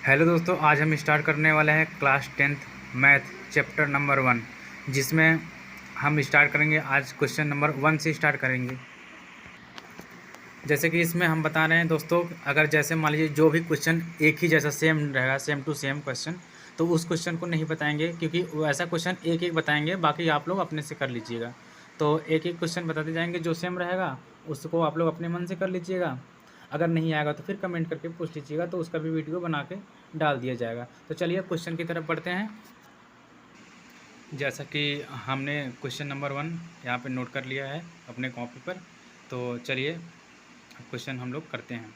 Hello दोस्तों, आज हम स्टार्ट करने वाले हैं class 10th math chapter number 1, जिसमें हम स्टार्ट करेंगे आज क्वेश्चन नंबर 1 से स्टार्ट करेंगे। जैसे कि इसमें हम बता रहे हैं दोस्तों, अगर जैसे मान लीजिए जो भी क्वेश्चन एक ही जैसा सेम रहेगा, सेम टू सेम क्वेश्चन, तो उस क्वेश्चन को नहीं बताएंगे, क्योंकि वो ऐसा क्वेश्चन एक एक बताएंगे, बाकी आप लोग अपने से कर लीजिएगा। तो एक एक क्वेश्चन बताते जाएंगे, जो सेम रहेगा उसको आप लोग अपने मन से कर लीजिएगा। अगर नहीं आएगा तो फिर कमेंट करके पूछ लीजिएगा, तो उसका भी वीडियो बना के डाल दिया जाएगा। तो चलिए क्वेश्चन की तरफ बढ़ते हैं। जैसा कि हमने क्वेश्चन नंबर 1 यहाँ पे नोट कर लिया है अपने कॉपी पर, तो चलिए क्वेश्चन हम लोग करते हैं।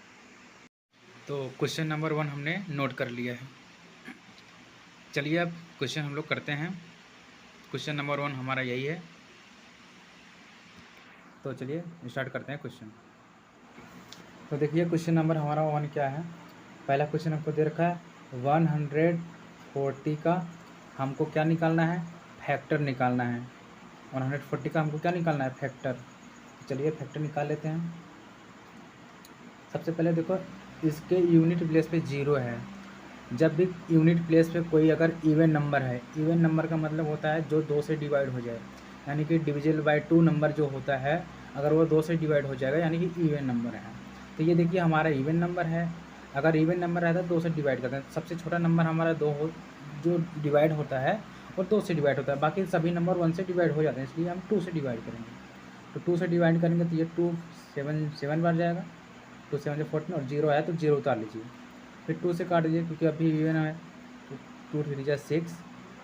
तो क्वेश्चन नंबर 1 हमने नोट कर लिया है। चलिए अब क्वेश्चन हम लोग करते हैं। क्वेश्चन नंबर 1 हमारा यही है, तो चलिए स्टार्ट करते हैं क्वेश्चन। तो देखिए क्वेश्चन नंबर हमारा 1 क्या है। पहला क्वेश्चन हमको दे रखा है 140 का हमको क्या निकालना है, फैक्टर निकालना है। 140 का हमको क्या निकालना है, फैक्टर। चलिए फैक्टर निकाल लेते हैं। सबसे पहले देखो, इसके यूनिट प्लेस पे 0 है। जब भी यूनिट प्लेस पे कोई अगर इवन नंबर है, इवन नंबर का मतलब होता है जो 2 से डिवाइड हो जाए, यानी कि डिविजिबल बाय 2 नंबर जो होता है, अगर वो 2 से डिवाइड हो जाएगा यानी कि इवन नंबर है। तो ये देखिए हमारा इवन नंबर है। अगर इवन नंबर रहता है 2 से डिवाइड करते हैं, सबसे छोटा नंबर हमारा 2 हो, जो डिवाइड होता है वो 2 से डिवाइड होता है, बाकी सभी नंबर 1 से डिवाइड हो जाते हैं, इसलिए हम 2 से डिवाइड करेंगे। तो 2 से डिवाइड करेंगे तो ये 2 7 बार जाएगा, 2 7 से 14, और 0 है तो 0 उतार लीजिए। फिर 2 से काट दीजिए क्योंकि अभी इवन है, तो 2 3 जा 6,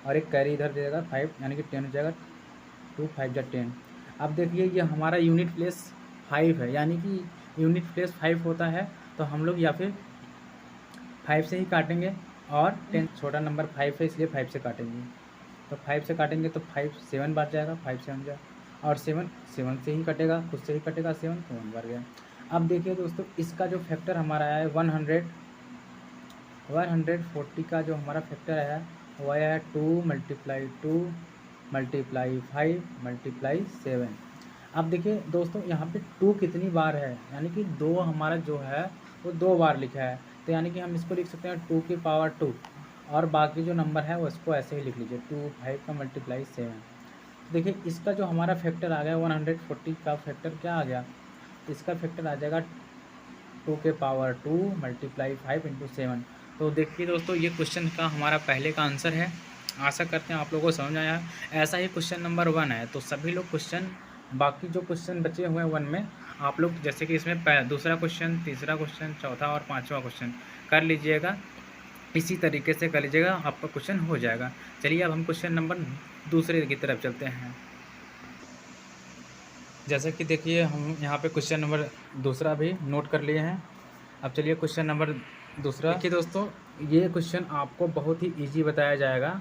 और एक कैरी इधर दे देगा 5, यानी कि 10 हो जाएगा। 2 5 जा 10। अब देखिए ये हमारा यूनिट प्लेस 5 है, यानी कि यूनिट प्लेस 5 होता है, तो हम लोग या फिर 5 से ही काटेंगे, और 10 छोटा नंबर 5 है इसलिए 5 से काटेंगे। तो 5 से काटेंगे तो 5 7 बार जाएगा, 5 7 जा, और 7 7 से ही कटेगा, खुद से ही कटेगा 7, तो 1 बार गया। अब देखिए दोस्तों, इसका जो फैक्टर हमारा है 140 का जो हमारा फैक्टर है वो आया है 2 × 2 × 5 × 7। अब देखिए दोस्तों, यहाँ पे 2 कितनी बार है, यानी कि 2 हमारा जो है वो 2 बार लिखा है, तो यानी कि हम इसको लिख सकते हैं 2 की पावर 2, और बाकी जो नंबर है वो इसको ऐसे ही लिख लीजिए 2 5 का × 7। देखिए इसका जो हमारा फैक्टर आ गया 140 का फैक्टर क्या आ गया, इसका फैक्टर आ जाएगा 2 के पावर 2 × 5 × 7। तो देखिए दोस्तों, ये क्वेश्चन का हमारा पहले का आंसर है। आशा करते हैं आप लोगों को समझ आया। ऐसा ही क्वेश्चन नंबर 1 है, तो सभी लोग क्वेश्चन, बाकी जो क्वेश्चन बचे हुए हैं 1 में, आप लोग जैसे कि इसमें दूसरा क्वेश्चन, तीसरा क्वेश्चन, चौथा और 5वां क्वेश्चन कर लीजिएगा। इसी तरीके से कर लीजिएगा, आपका क्वेश्चन हो जाएगा। चलिए अब हम क्वेश्चन नंबर दूसरे की तरफ चलते हैं। जैसे कि देखिए हम यहाँ पे क्वेश्चन नंबर दूसरा भी नोट कर लिए हैं। अब चलिए क्वेश्चन नंबर दूसरा। देखिए दोस्तों, ये क्वेश्चन आपको बहुत ही इजी बताया जाएगा।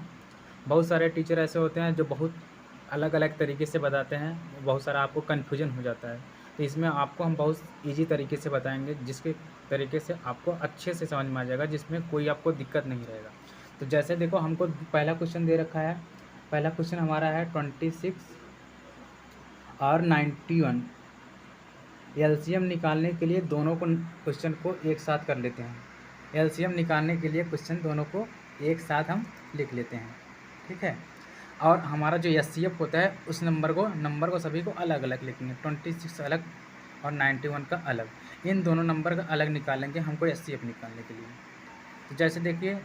बहुत सारे टीचर ऐसे होते हैं जो बहुत अलग अलग तरीके से बताते हैं, बहुत सारा आपको कन्फ्यूजन हो जाता है। तो इसमें आपको हम बहुत इजी तरीके से बताएंगे, जिसके तरीके से आपको अच्छे से समझ में आ जाएगा, जिसमें कोई आपको दिक्कत नहीं रहेगा। तो जैसे देखो, हमको पहला क्वेश्चन दे रखा है। पहला क्वेश्चन हमारा है 26 और 91। एलसीएम निकालने के लिए दोनों को क्वेश्चन को एक साथ कर लेते हैं। एलसीएम निकालने के लिए क्वेश्चन दोनों को एक साथ हम लिख लेते हैं, ठीक है। और हमारा जो एचसीएफ होता है उस नंबर को सभी को अलग अलग लिखेंगे। 26 अलग और 91 का अलग, इन दोनों नंबर का अलग निकालेंगे हमको एचसीएफ निकालने के लिए। तो जैसे देखिए,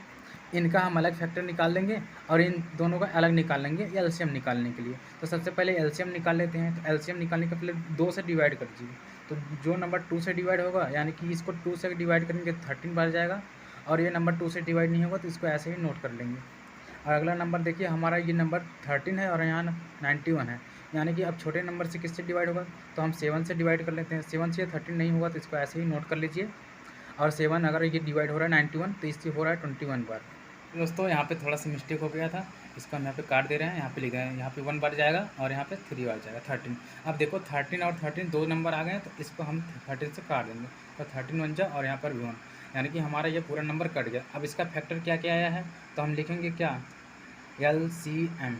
इनका हम अलग फैक्टर निकाल लेंगे और इन दोनों का अलग निकाल लेंगे एलसीएम निकालने के लिए। तो सबसे पहले एलसीएम निकाल लेते हैं। तो एलसीएम निकालने के पहले 2 से डिवाइड कर दीजिए, तो जो नंबर 2 से डिवाइड होगा, यानी कि इसको 2 से डिवाइड करेंगे 13 बार जाएगा, और ये नंबर 2 से डिवाइड नहीं होगा तो इसको ऐसे ही नोट कर लेंगे। और अगला नंबर देखिए, हमारा ये नंबर 13 है और यहाँ 91 है, यानी कि अब छोटे नंबर से किससे डिवाइड होगा, तो हम 7 से डिवाइड कर लेते हैं। 7 से 13 नहीं होगा तो इसको ऐसे ही नोट कर लीजिए। और 7 अगर ये डिवाइड हो रहा है 91, तो इससे हो रहा है 21 बार। दोस्तों यहाँ पे थोड़ा सा मिस्टेक हो गया था, इसको हम यहाँ पे काट दे रहे हैं। यहाँ पे लिखा है, यहाँ पे 1 बार जाएगा और यहाँ पे 3 बार जाएगा 13। अब देखो 13 और 13 दो नंबर आ गए हैं, तो इसको हम 13 से काट देंगे, तो 13 1 जा, और यहाँ पर भी 1, यानी कि हमारा ये पूरा नंबर कट गया। अब इसका फैक्टर क्या क्या आया है, तो हम लिखेंगे क्या, LCM।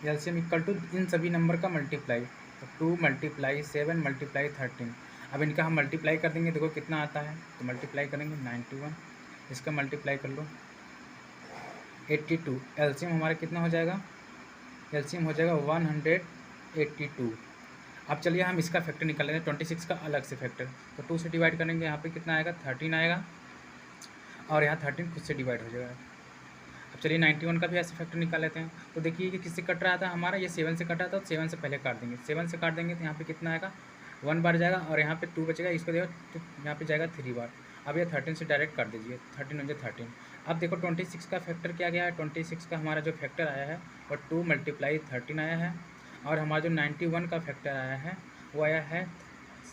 LCM इक्वल टू इन सभी नंबर का मल्टीप्लाई, तो 2 × 7 × 13। अब इनका हम मल्टीप्लाई कर देंगे, देखो कितना आता है, तो मल्टीप्लाई करेंगे 91 इसका मल्टीप्लाई कर लो 82। एलसीएम हमारा कितना हो जाएगा, एलसीएम हो जाएगा 182। अब चलिए हम इसका फैक्टर निकाल लेंगे 26 का अलग से फैक्टर। तो 2 से डिवाइड करेंगे, यहाँ पे कितना आएगा 13 आएगा, और यहाँ 13 खुद से डिवाइड हो जाएगा। अब चलिए 91 का भी ऐसे फैक्टर निकाल लेते हैं। तो देखिए कि किससे कट रहा था हमारा, ये 7 से कट रहा था, तो 7 से पहले काट देंगे। 7 से काट देंगे तो यहाँ पे कितना आएगा 1 बार जाएगा, और यहाँ पे 2 बचेगा, इसको देखो तो यहाँ पे जाएगा 3 बार। अब ये 13 से डायरेक्ट काट दीजिए, 13 हो जाए 13। अब देखो 26 का फैक्टर क्या गया है, 26 का हमारा जो फैक्टर आया है और 2 × 13 आया है, और हमारा जो 91 का फैक्टर आया है वो आया है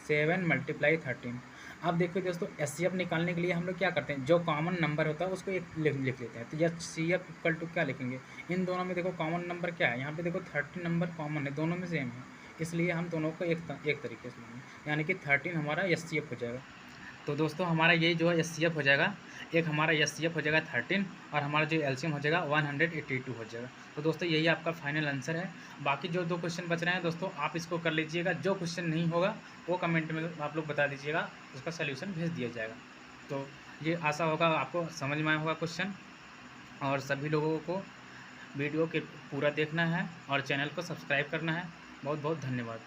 7 × 13। अब देखिए दोस्तों, एचसीएफ निकालने के लिए हम लोग क्या करते हैं, जो कॉमन नंबर होता है उसको एक लिख लेते हैं। तो एचसीएफ इक्वल टू क्या लिखेंगे, इन दोनों में देखो कॉमन नंबर क्या है, यहाँ पे देखो 13 नंबर कॉमन है, दोनों में सेम है, इसलिए हम दोनों को एक तरीके से लेंगे, यानी कि 13 हमारा एचसीएफ हो जाएगा। तो दोस्तों हमारा ये जो है एचसीएफ हो जाएगा, एक हमारा एचसीएफ हो जाएगा 13, और हमारा जो एलसीएम हो जाएगा 182 हो जाएगा। तो दोस्तों यही आपका फाइनल आंसर है। बाकी जो 2 क्वेश्चन बच रहे हैं दोस्तों, आप इसको कर लीजिएगा। जो क्वेश्चन नहीं होगा वो कमेंट में आप लोग बता दीजिएगा, उसका सल्यूशन भेज दिया जाएगा। तो ये आशा होगा आपको समझ में आया होगा क्वेश्चन, और सभी लोगों को वीडियो के पूरा देखना है और चैनल को सब्सक्राइब करना है। बहुत बहुत धन्यवाद।